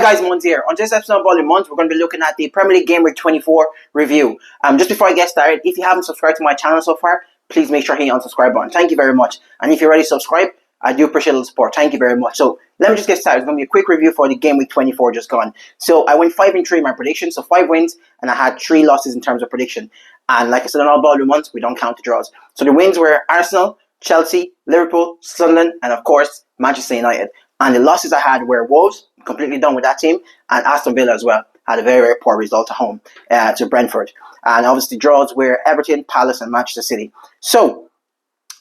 Guys, Mons here. On this episode of Volume Month, we're going to be looking at the Premier League Game Week 24 review. Just before I get started, if you haven't subscribed to my channel so far, please make sure you hit on subscribe button. Thank you very much. And if you're already subscribed, I do appreciate the support. Thank you very much. So let me just get started. It's going to be a quick review for the Game Week 24 just gone. So I went 5-3 in my prediction, so 5 wins, and I had 3 losses in terms of prediction. And like I said on all Volume Months, we don't count the draws. So the wins were Arsenal, Chelsea, Liverpool, Sunderland, and of course, Manchester United. And the losses I had were Wolves, completely done with that team, and Aston Villa as well. Had a very, very poor result at home to Brentford. And obviously draws were Everton, Palace, and Manchester City. So,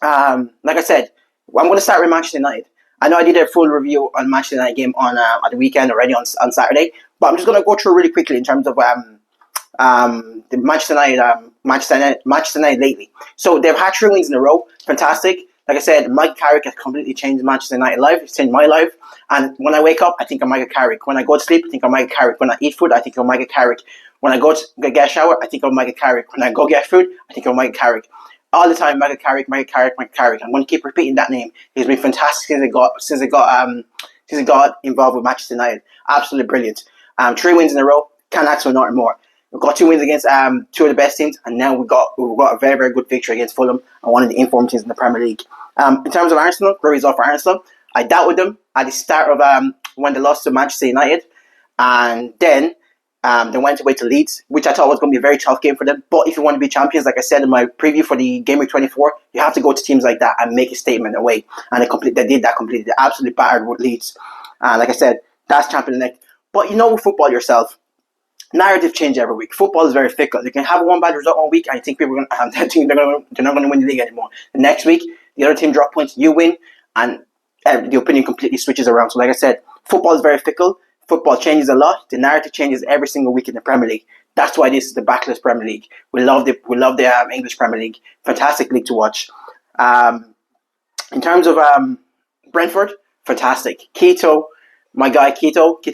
like I said, I'm going to start with Manchester United. I know I did a full review on Manchester United game on the weekend already on Saturday, but I'm just going to go through really quickly in terms of the Manchester United lately. So they've had 3 wins in a row. Fantastic. Like I said, Mike Carrick has completely changed Manchester United life. It's changed my life. And when I wake up, I think of Michael Carrick. When I go to sleep, I think of Michael Carrick. When I eat food, I think of Michael Carrick. When I go to get a shower, I think of Michael Carrick. When I go get food, I think of Michael Carrick. All the time, Michael Carrick, Michael Carrick, Michael Carrick. I'm going to keep repeating that name. He's been fantastic since he got involved with Manchester United. Absolutely brilliant. 3 wins in a row. Can't ask for nothing more. We've got 2 wins against 2 of the best teams, and now we've got a very, very good victory against Fulham and one of the informed teams in the Premier League. In terms of Arsenal, great result for Arsenal. I doubted them at the start of when they lost to Manchester United, and then they went away to Leeds, which I thought was going to be a very tough game for them. But if you want to be champions, like I said in my preview for the Game Week 24, you have to go to teams like that and make a statement away. And they did that completely. They absolutely battered with Leeds. Like I said, that's champion elect. But you know football yourself. Narrative change every week. Football is very fickle. You can have one bad result one week, and you think people are going to they're not going to win the league anymore. The next week, the other team drop points, you win, and the opinion completely switches around. So, like I said, football is very fickle. Football changes a lot. The narrative changes every single week in the Premier League. That's why this is the backless Premier League. We love the English Premier League. Fantastic league to watch. In terms of Brentford, fantastic. Keith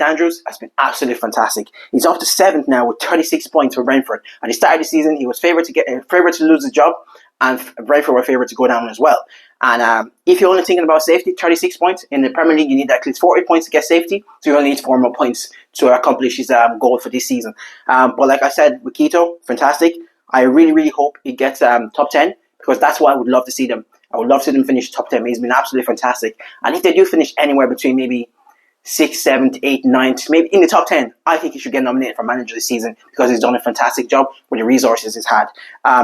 Andrews, has been absolutely fantastic. He's up to 7th now with 36 points for Brentford. At the start of the season, he was favoured to lose his job, and Brentford were favoured to go down as well. And if you're only thinking about safety, 36 points. In the Premier League, you need at least 40 points to get safety, so you only need 4 more points to accomplish his goal for this season. But like I said, with Keto, fantastic. I really, really hope he gets top 10, because that's what I would love to see them. I would love to see them finish top 10. He's been absolutely fantastic. And if they do finish anywhere between maybe 6th, 7th, 8th, 9th, maybe in the top 10, I think he should get nominated for manager this season, because he's done a fantastic job with the resources he's had.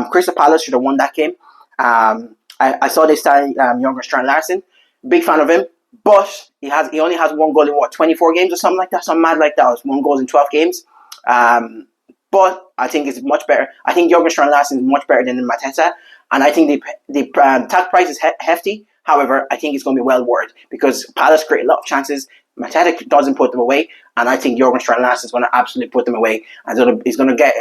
Crystal Palace should have won that game. I saw they started younger Strand Larson. Big fan of him, but he only has 1 goal in 24 games or something like that. Something mad like that. It's 1 goal in 12 games. But I think it's much better. I think Jurgen Strand Larson is much better than Mateta, and I think the tax price is hefty. However, I think it's going to be well worth it, because Palace create a lot of chances. Mateta doesn't put them away, and I think Jurgen Strand Larson is going to absolutely put them away. And he's going to get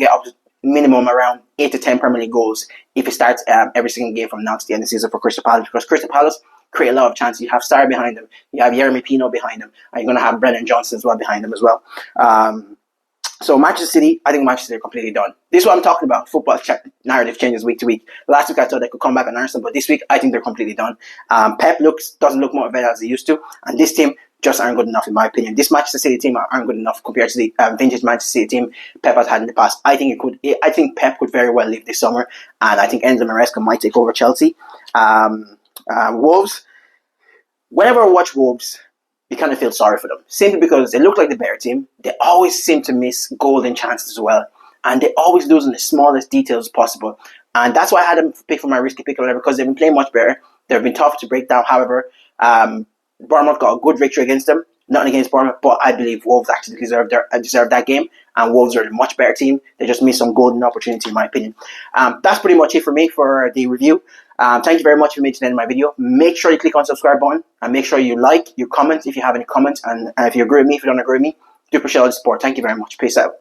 up to minimum around 8 to 10 Premier League goals if he starts every single game from now to the end of the season for Crystal Palace, because Crystal Palace create a lot of chances. You have Sarr behind them, you have Jeremy Pino behind them, and you're going to have Brennan Johnson as well behind them as well. So Manchester City, I think Manchester City are completely done. This is what I'm talking about. Football narrative changes week to week. Last week I thought they could come back and Arsenal, but this week I think they're completely done. Pep doesn't look motivated as he used to, and this team just aren't good enough in my opinion. This Manchester City team aren't good enough compared to the vintage Manchester City team Pep has had in the past. I think Pep could very well leave this summer, and I think Enzo Maresca might take over Chelsea. Wolves. Whenever I watch Wolves, you kind of feel sorry for them, simply because they look like the better team. They always seem to miss golden chances as well, and they always lose in the smallest details possible. And that's why I had them pick for my risky pick or whatever, because they've been playing much better. They've been tough to break down. However, Bournemouth got a good victory against them. Nothing against Bournemouth, but I believe Wolves actually deserve that game, and Wolves are a much better team. They just missed some golden opportunity, in my opinion. That's pretty much it for me for the review. Thank you very much for making it to the end of my video. Make sure you click on the subscribe button, and make sure you like, you comment if you have any comments, and if you agree with me, if you don't agree with me, do appreciate all the support. Thank you very much. Peace out.